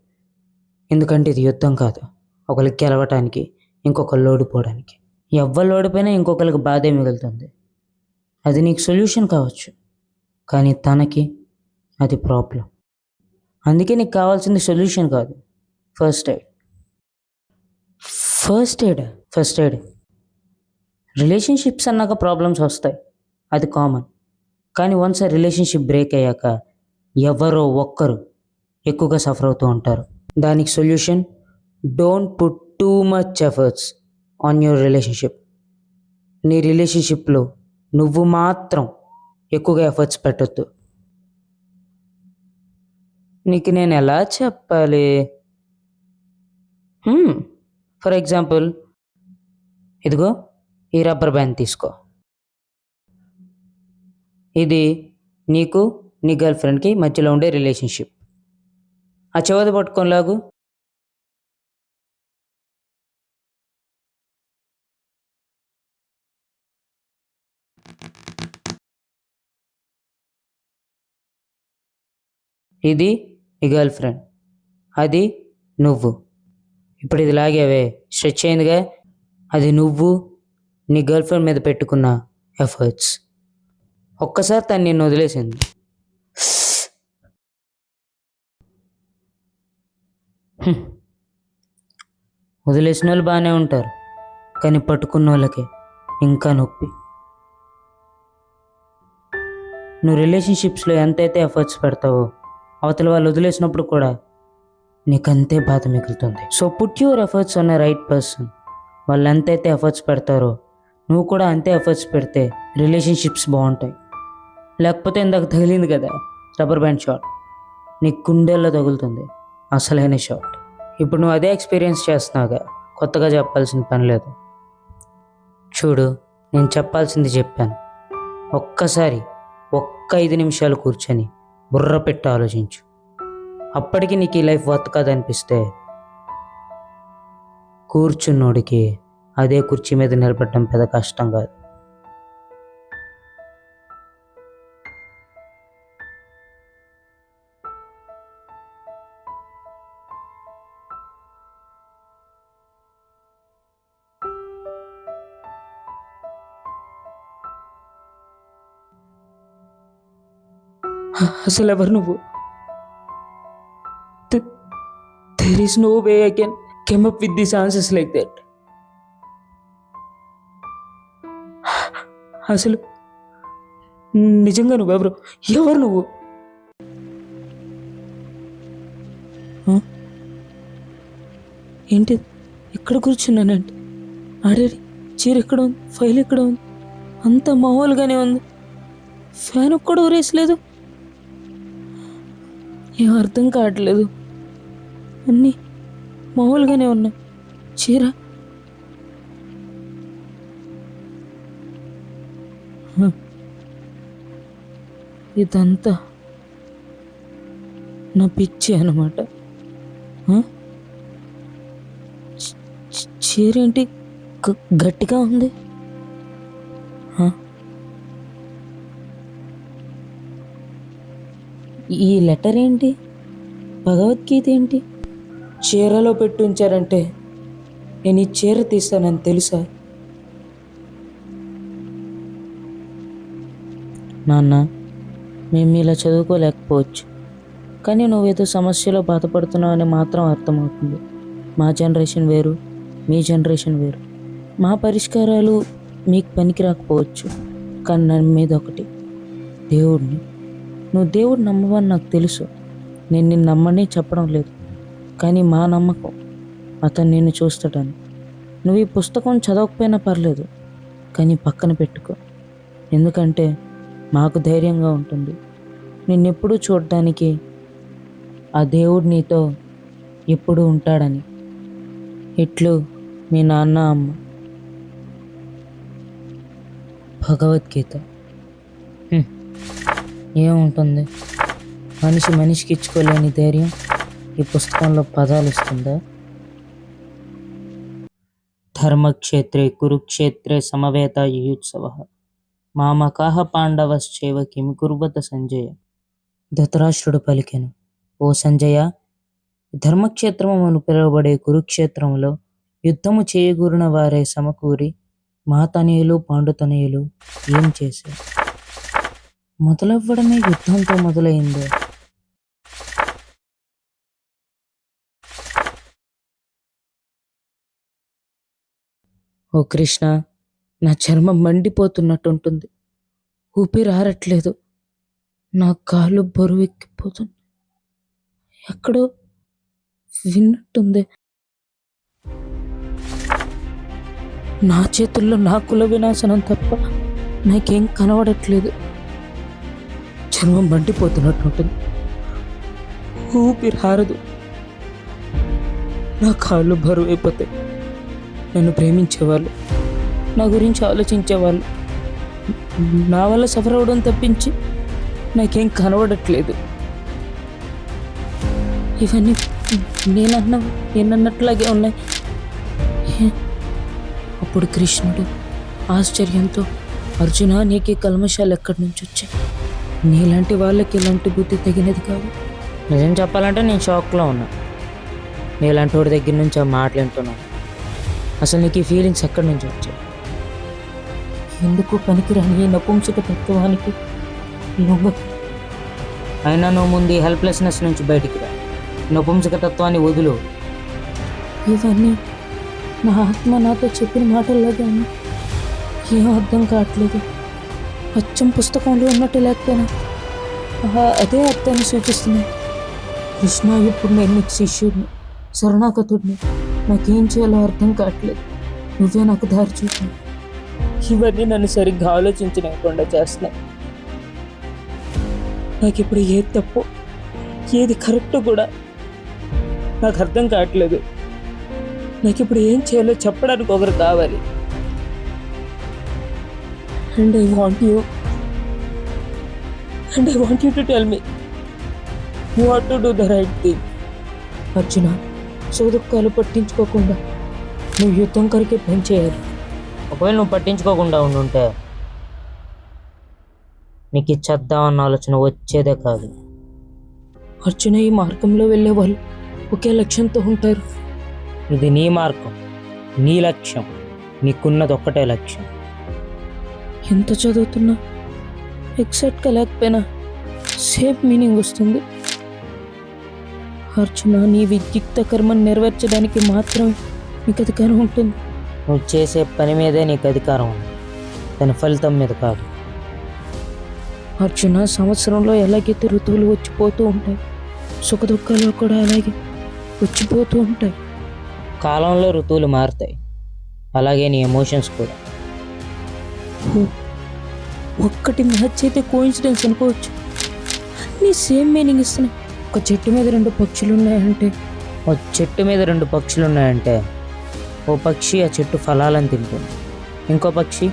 ఎందుకంటే ఇది యుద్ధం కాదు, ఒకరికి గెలవటానికి ఇంకొకరు ఓడిపోవడానికి. ఎవ్వరు ఓడిపోయినా ఇంకొకరికి బాధే మిగులుతుంది. అది నీకు సొల్యూషన్ కావచ్చు, కానీ తనకి అది ప్రాబ్లం. అందుకే నీకు కావాల్సింది సొల్యూషన్ కాదు, first aid. First aid. Relationships అన్నాక ప్రాబ్లమ్స్ వస్తాయి, అది కామన్. కానీ వన్స్ ఆ రిలేషన్షిప్ బ్రేక్ అయ్యాక ఎవరో ఒక్కరు ఎక్కువగా సఫర్ అవుతూ ఉంటారు. దానికి solution, don't put too much efforts on your relationship. నీ రిలేషన్షిప్లో నువ్వు మాత్రం ఎక్కువగా ఎఫర్ట్స్ పెట్టొద్దు. నీకు నేను ఎలా చెప్పాలి? ఫర్ ఎగ్జాంపుల్, ఇదిగో ఈ రబ్బర్ బ్యాండ్ తీసుకో. ఇది నీకు నీ గర్ల్ ఫ్రెండ్కి మధ్యలో ఉండే రిలేషన్షిప్. ఆ చెవది పట్టుకొని లాగు. ఇది నీ గర్ల్ ఫ్రెండ్, అది నువ్వు. ఇప్పుడు ఇది లాగావే, స్ట్రెచ్ అయిందిగా. అది నువ్వు నీ గర్ల్ ఫ్రెండ్ మీద పెట్టుకున్న ఎఫర్ట్స్. ఒక్కసారి తను నిన్ను వదిలేసింది, వదిలేసిన వాళ్ళు బాగానే ఉంటారు, కానీ పట్టుకున్న వాళ్ళకి ఇంకా నొప్పి. నువ్వు రిలేషన్షిప్స్లో ఎంతైతే ఎఫర్ట్స్ పెడతావో అవతల వాళ్ళు వదిలేసినప్పుడు కూడా నీకు అంతే బాధ మిగులుతుంది. So put your efforts on a right person. వాళ్ళు ఎంతైతే ఎఫర్ట్స్ పెడతారో నువ్వు కూడా అంతే ఎఫర్ట్స్ పెడితే రిలేషన్షిప్స్ బాగుంటాయి. లేకపోతే ఇందాక తగిలింది కదా రబ్బర్ బ్యాండ్ షాట్, నీ గుండెల్లో తగులుతుంది అసలైన షాట్. ఇప్పుడు నువ్వు అదే ఎక్స్పీరియన్స్ చేస్తున్నావుగా, కొత్తగా చెప్పాల్సిన పని లేదు. చూడు, నేను చెప్పాల్సింది చెప్పాను. ఒక్కసారి 5 నిమిషాలు కూర్చొని బుర్ర పెట్టి ఆలోచించు. అప్పటికి నీకు ఈ లైఫ్ వర్త్ కాదనిపిస్తే కూర్చున్నోడికి అదే కుర్చీ మీద నిలబడడం పెద్ద కష్టం కాదు. అసలు ఎవరు నువ్వు? There is no way I can come up with these answers like that. అసలు నిజంగా నువ్వెవరు? ఎవరు నువ్వు? ఏంటి ఇక్కడ కూర్చున్నానంటే? ఆడేది చీర ఎక్కడ ఉంది? ఫైల్ ఎక్కడ ఉంది? అంత మామూలుగానే ఉంది. ఫ్యాన్ ఒక్కడు ఊరేసలేదు. ఏం అర్థం కావట్లేదు. అన్నీ మామూలుగానే ఉన్నాయి. చీర ఇదంతా నా పిచ్చి అన్నమాట. చీర ఏంటి గట్టిగా ఉంది? ఈ లెటర్ ఏంటి? భగవద్గీత ఏంటి? చీరలో పెట్టి ఉంచారంటే నేను ఈ చీర తీస్తానని తెలుసా? నాన్న, మేము ఇలా చదువుకోలేకపోవచ్చు, కానీ నువ్వేదో సమస్యలో బాధపడుతున్నావని మాత్రం అర్థమవుతుంది. మా జనరేషన్ వేరు, మీ జనరేషన్ వేరు. మా పరిష్కారాలు మీకు పనికి రాకపోవచ్చు, కానీ నమ్మేది ఒకటి, దేవుడిని. నువ్వు దేవుడు నమ్మవని నాకు తెలుసు. నేను నిన్ను నమ్మని చెప్పడం లేదు, కానీ మా నమ్మకం అతను నిన్ను చూస్తాడని. నువ్వు ఈ పుస్తకం చదవకపోయినా పర్లేదు, కానీ పక్కన పెట్టుకో. ఎందుకంటే మాకు ధైర్యంగా ఉంటుంది. నిన్నెప్పుడూ చూడడానికి ఆ దేవుడు నీతో ఎప్పుడూ ఉంటాడని. ఇట్లు మీ నాన్న, అమ్మ. భగవద్గీత. ఏముంటుంది, మనిషికి ఇచ్చుకోలేని ధైర్యం ఈ పుస్తకంలో పదాలు ఇస్తుందా? ధర్మక్షేత్రే కురుక్షేత్రే సమవేత యుయుత్సవః మామకాః పాండవశ్చైవ కిం కుర్వత సంజయ. ధృతరాష్ట్రుడు పలికెను, ఓ సంజయ, ధర్మక్షేత్రము అని పిలువబడే కురుక్షేత్రములో యుద్ధము చేయగూరిన వారే సమకూరి మా తనయులు పాండుతనయులు ఏం చేశారు? మొదలవ్వడమే యుద్ధంతో మొదలైందో. ఓ కృష్ణ, నా చర్మం మండిపోతున్నట్టుంటుంది. ఊపిరి ఆరట్లేదు. నా కాలు బరువెక్కిపోతుంది. ఎక్కడో విన్నట్టుంది. నా చేతుల్లో నా కుల వినాశనం తప్ప నాకేం కనబడట్లేదు. చర్మం మండిపోతున్నట్టుంటుంది. ఊపిరి హారదు. నా కాళ్ళు బరువు అయిపోతాయి. నన్ను ప్రేమించేవాళ్ళు, నా గురించి ఆలోచించేవాళ్ళు నా వల్ల సఫర్ అవడం తప్పించి నాకేం కనబడట్లేదు. ఇవన్నీ నేనన్నట్లాగే ఉన్నాయి. అప్పుడు కృష్ణుడు ఆశ్చర్యంతో, అర్జున, నీకే కల్మషాలు ఎక్కడి నుంచి వచ్చాయి? నీలాంటి వాళ్ళకి ఇలాంటి బుద్ధి తగినది కాదు. నిజం చెప్పాలంటే నేను షాక్లో ఉన్నా. నీలాంటి వాడి దగ్గర నుంచి ఆ మాటలు వింటున్నాను. అసలు నీకు ఈ ఫీలింగ్స్ ఎక్కడి నుంచి వచ్చాయి? ఎందుకు పనికిరాని ఈ నపుంసక తత్వానికి అయినా నువ్వు ముందు ఈ హెల్ప్లెస్నెస్ నుంచి బయటికి రా. నపుంసక తత్వాన్ని వదులు. ఇవన్నీ నా ఆత్మ నాతో చెప్పిన మాటల్లాగా ఏం అర్థం కావట్లేదు. అచ్చం పుస్తకంలో ఉన్నట్టు లేకపోయినా అదే అర్థాన్ని సూచిస్తున్నాయి. కృష్ణ, ఇప్పుడు నేను నీకు శిష్యుడిని, శరణాగతుడిని. నాకేం చేయాలో అర్థం కావట్లేదు. నువ్వే నాకు దారి చూపు. ఇవన్నీ నన్ను సరిగ్గా ఆలోచించలేకుండా చేస్తున్నాయి. నాకు ఇప్పుడు ఏది తప్పు, ఏది కరెక్ట్ కూడా నాకు అర్థం కావట్లేదు. నాకు ఇప్పుడు ఏం చేయాలో చెప్పడానికి ఒకరు కావాలి. And I want you to tell me what to do the right thing. Arjuna, సుఖదుఖాలు పట్టించుకోకుండా నువ్వు యుద్ధం కొరకే పని చేయాలి. ఒకవేళ నువ్వు పట్టించుకోకుండా ఉండుంటే నీకు ఇచ్చేద్దామన్న ఆలోచన వచ్చేదే కాదు. అర్జున, ఈ మార్గంలో వెళ్ళే వాళ్ళు ఒకే లక్ష్యంతో ఉంటారు. ఇది నీ మార్గం, నీ లక్ష్యం. నీకున్నది ఒక్కటే లక్ష్యం. ఎంత చదువుతున్నా ఎగ్జాక్ట్గా లేకపోయినా సేమ్ మీనింగ్ వస్తుంది. అర్జున, నీ విద్యుక్త కర్మను నెరవేర్చడానికి మాత్రమే నీకు అధికారం ఉంటుంది. నువ్వు చేసే పని మీదే నీకు అధికారం ఉంది, దాని ఫలితం మీద కాదు. అర్జున, సంవత్సరంలో ఎలాగైతే ఋతువులు వచ్చిపోతూ ఉంటాయి, సుఖదుఖాలు కూడా అలాగే వచ్చిపోతూ ఉంటాయి. కాలంలో ఋతువులు మారుతాయి, అలాగే నీ ఎమోషన్స్ కూడా. ఒక్కటి మ్యాచ్ అయితే కోఇన్సిడెన్స్ అనుకోవచ్చు, అన్నీ సేమ్ మీనింగ్ ఇస్తున్నాయి. ఒక చెట్టు మీద రెండు పక్షులు ఉన్నాయంటే ఓ పక్షి ఆ చెట్టు ఫలాలను తింటుంది, ఇంకో పక్షి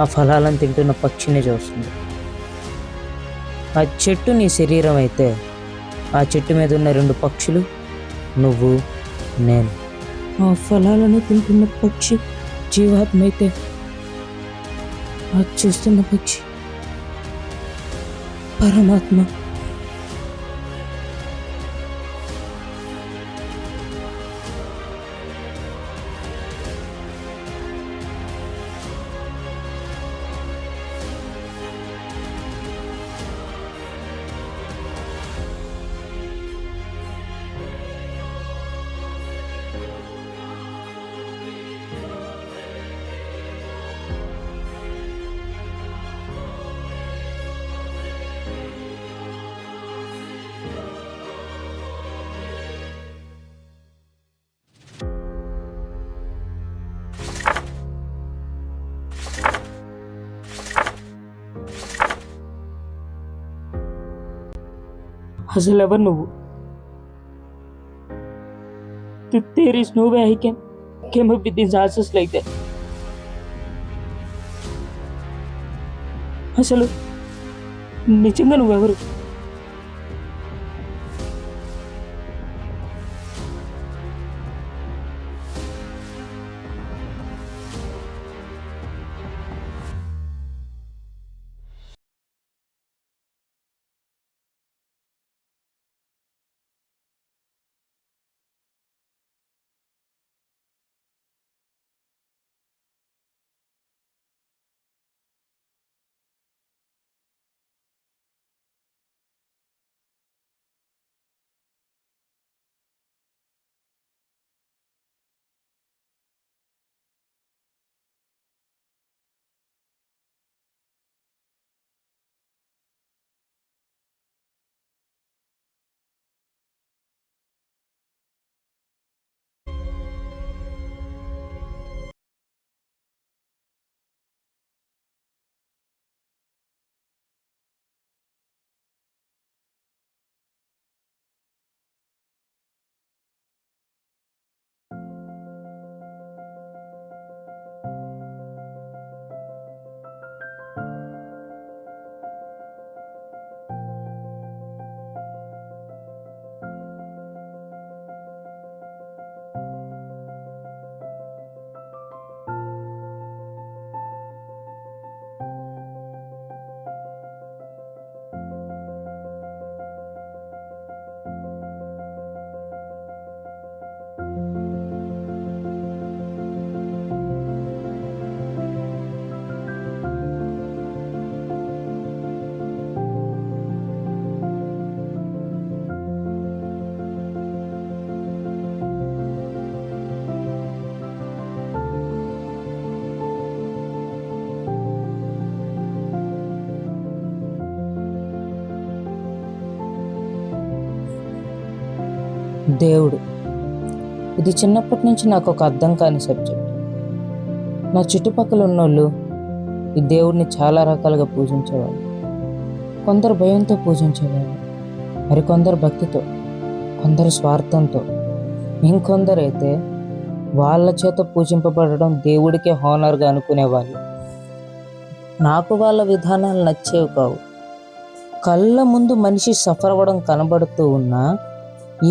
ఆ ఫలాలను తింటున్న పక్షిని చూస్తుంది. ఆ చెట్టు నీ శరీరం అయితే ఆ చెట్టు మీద ఉన్న రెండు పక్షులు నువ్వు, నేను. ఆ ఫలాలను తింటున్న పక్షి జీవాత్మ అయితే ఆ చూస్తున్న పక్షి పరమాత్మ. అసలు ఎవరు నువ్వు? There is no way I can came up with these answers like that. అసలు నిజంగా నువ్వెవరు? దేవుడు, ఇది చిన్నప్పటి నుంచి నాకు ఒక అర్థం కాని సబ్జెక్ట్. నా చుట్టుపక్కల ఉన్నోళ్ళు ఈ దేవుడిని చాలా రకాలుగా పూజించేవాళ్ళు. కొందరు భయంతో పూజించేవాళ్ళు, మరికొందరు భక్తితో, కొందరు స్వార్థంతో, ఇంకొందరైతే వాళ్ళ చేత పూజింపబడడం దేవుడికే హానర్గా అనుకునేవాళ్ళు. నాకు వాళ్ళ విధానాలు నచ్చేవి కావు. కళ్ళ ముందు మనిషి సఫర్ అవ్వడం కనబడుతూ ఉన్నా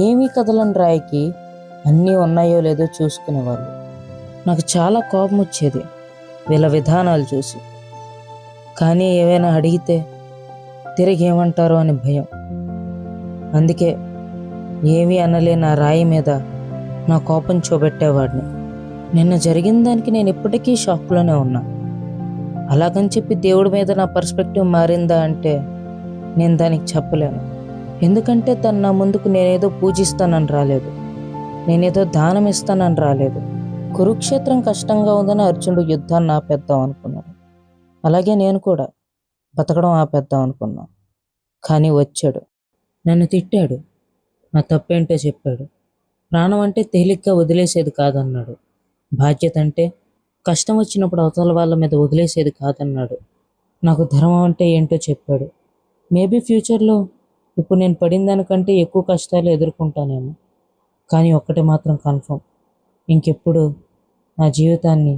ఏమీ కదలని రాయికి అన్నీ ఉన్నాయో లేదో చూసుకునేవాళ్ళు. నాకు చాలా కోపం వచ్చేది వీళ్ళ విధానాలు చూసి. కానీ ఏవైనా అడిగితే తిరిగి ఏమంటారో అని భయం. అందుకే ఏమీ అనలేని ఆ రాయి మీద నా కోపం చూపెట్టేవాడిని. నిన్న జరిగిన దానికి నేను ఇప్పటికీ షాక్లోనే ఉన్నా. అలాగని చెప్పి దేవుడి మీద నా పర్స్పెక్టివ్ మారిందా అంటే నేను దానికి చెప్పలేను. ఎందుకంటే తను నా ముందుకు నేనేదో పూజిస్తానని రాలేదు, నేనేదో దానం ఇస్తానని రాలేదు. కురుక్షేత్రం కష్టంగా ఉందని అర్జునుడు యుద్ధాన్ని ఆపేద్దాం అనుకున్నాడు. అలాగే నేను కూడా బతకడం ఆపేద్దాం అనుకున్నా. కానీ వచ్చాడు, నన్ను తిట్టాడు, నా తప్పేంటో చెప్పాడు. ప్రాణం అంటే తేలిగ్గా వదిలేసేది కాదన్నాడు. బాధ్యత అంటే కష్టం వచ్చినప్పుడు అవతల వాళ్ళ మీద వదిలేసేది కాదన్నాడు. నాకు ధర్మం అంటే ఏంటో చెప్పాడు. మేబీ ఫ్యూచర్లో ఇప్పుడు నేను పడిన దానికంటే ఎక్కువ కష్టాలు ఎదుర్కొంటానేమో. కానీ ఒక్కటి మాత్రం కన్ఫర్మ్, ఇంకెప్పుడు నా జీవితాన్ని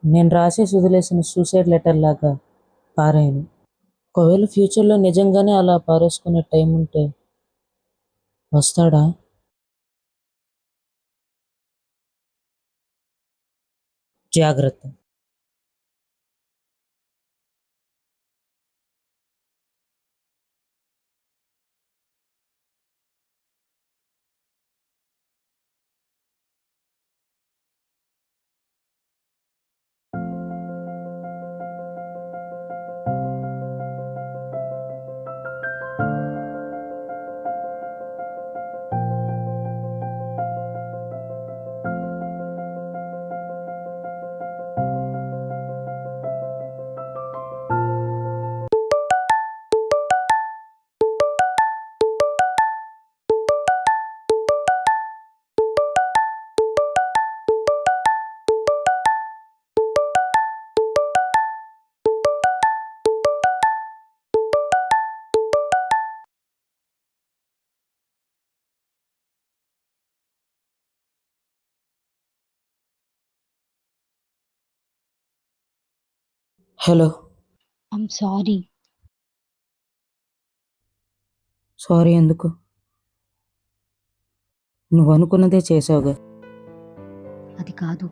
నేను రాసేసి వదిలేసిన సూసైడ్ లెటర్ లాగా పారాయను. ఒకవేళ ఫ్యూచర్లో నిజంగానే అలా పారేసుకునే టైం ఉంటే వస్తాడా? జాగ్రత్త. హలో. I'm sorry. సారీ ఎందుకు? నువ్వు అనుకున్నదే చేసావుగా. అది కాదు,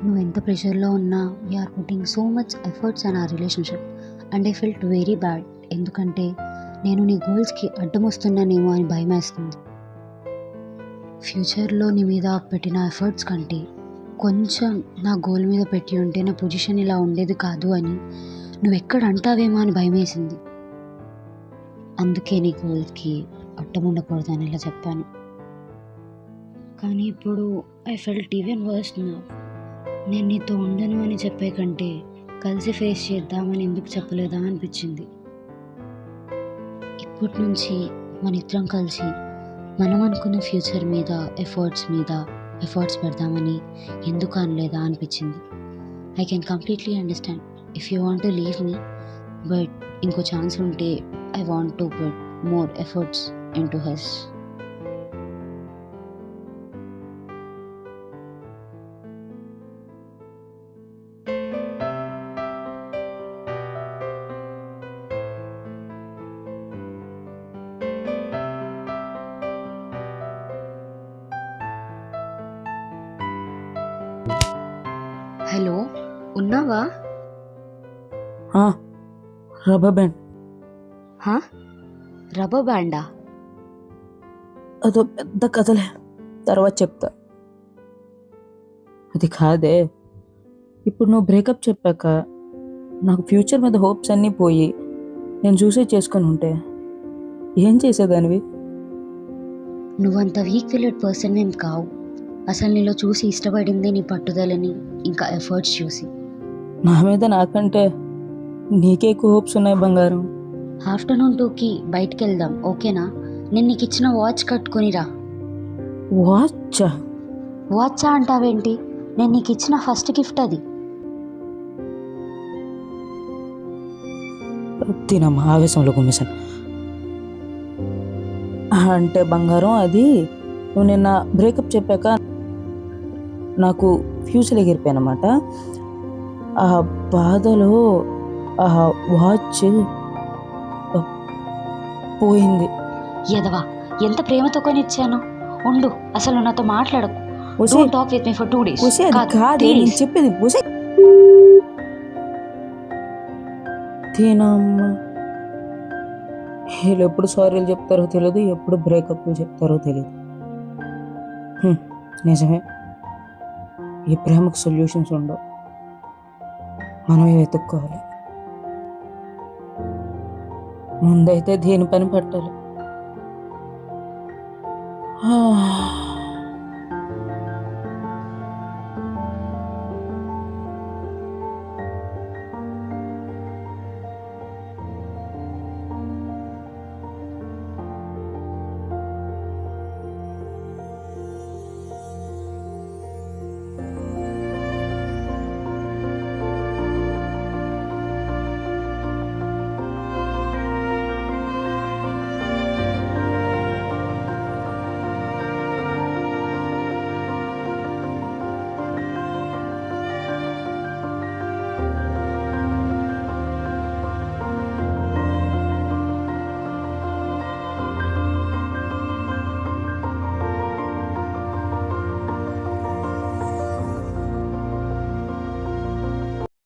నువ్వు ఎంత ప్రెషర్లో ఉన్నా we're putting so much efforts in our relationship and I felt very bad. ఎందుకంటే నేను నీ గోల్స్కి అడ్డం వస్తున్నానేమో అని భయం వేస్తుంది. ఫ్యూచర్లో నీ మీద పెట్టిన ఎఫర్ట్స్ కంటే కొంచెం నా గోల్ మీద పెట్టి ఉంటే నా పొజిషన్ ఇలా ఉండేది కాదు అని నువ్వు ఎక్కడ అంటావేమో అని భయం వేసింది. అందుకే నీ గోల్కి అడ్డం ఉండకూడదని ఇలా చెప్పాను. కానీ ఇప్పుడు ఐ ఫెల్ట్ ఈవెన్ వర్స్ నా. నేను నీతో ఉండను అని చెప్పే కంటే కలిసి ఫేస్ చేద్దామని ఎందుకు చెప్పలేదా అనిపించింది. ఇప్పటి నుంచి మన ఇద్దరం కలిసి మనం అనుకున్న ఫ్యూచర్ మీద ఎఫర్ట్స్ పెడదామని ఎందుకు అనలేదా అనిపించింది. I can completely understand if you want to leave me, but ఇంకో ఛాన్స్ ఉంటే I want to put more efforts into us. Hello, ఉన్నావా? Rubber band. రబ్బర్ బ్యాండా? అదో పెద్ద కథలే, తర్వాత చెప్తా. అది కాదే, ఇప్పుడు నువ్వు బ్రేకప్ చెప్పాక నాకు ఫ్యూచర్ మీద హోప్స్ అన్నీ పోయి నేను సూసైడ్ చేసుకొని ఉంటే ఏం చేసేదానివి? నువ్వంత వీక్ విల్లెడ్ పర్సన్ ఏం కావు. అసలు నీలో చూసి ఇష్టపడింది నీ పట్టుదలని ఇంకా ఎఫర్ట్స్ చూసి. నా మీద నాకంటే నీకే ఎక్కువ హోప్స్ ఉన్నాయి బంగారం. ఆఫ్టర్నూన్ 2కి బయటికి వెళ్దాం, ఓకేనా? నేను నీకు ఇచ్చిన వాచ్ కట్టుకొనిరా. వాచ్చా? వాచా అంటావేంటి? నేను నీకు ఇచ్చిన ఫస్ట్ గిఫ్ట్ అది. తినమ్మా, ఆవేశంలో గుమ్మేశాను. అంటే బంగారం, అది నువ్వు నిన్న బ్రేకప్ చెప్పాక నాకు ఫ్యూచర్ ఎగిరిపోయానమాట. ఆ బాధలో ఆ వాచ్ పోయింది. ఎదవా, ఎంత ప్రేమతో కొనిచ్చాను. ఉండు, అసలు నాతో మాట్లాడకు. ఉసే, Don't talk with me for 2 days. ఉసే, అది కాదే నేను చెప్పేది. ఉసే, తినమ్మా. వీళ్ళు ఎప్పుడు సారీలు చెప్తారో తెలియదు, ఎప్పుడు బ్రేకప్లు చెప్తారో తెలియదు. నిజమే, ఈ ప్రేమకు సొల్యూషన్స్ ఉండవు, మనమే వెతుక్కోవాలి. ముందైతే దీని పని పట్టాలి.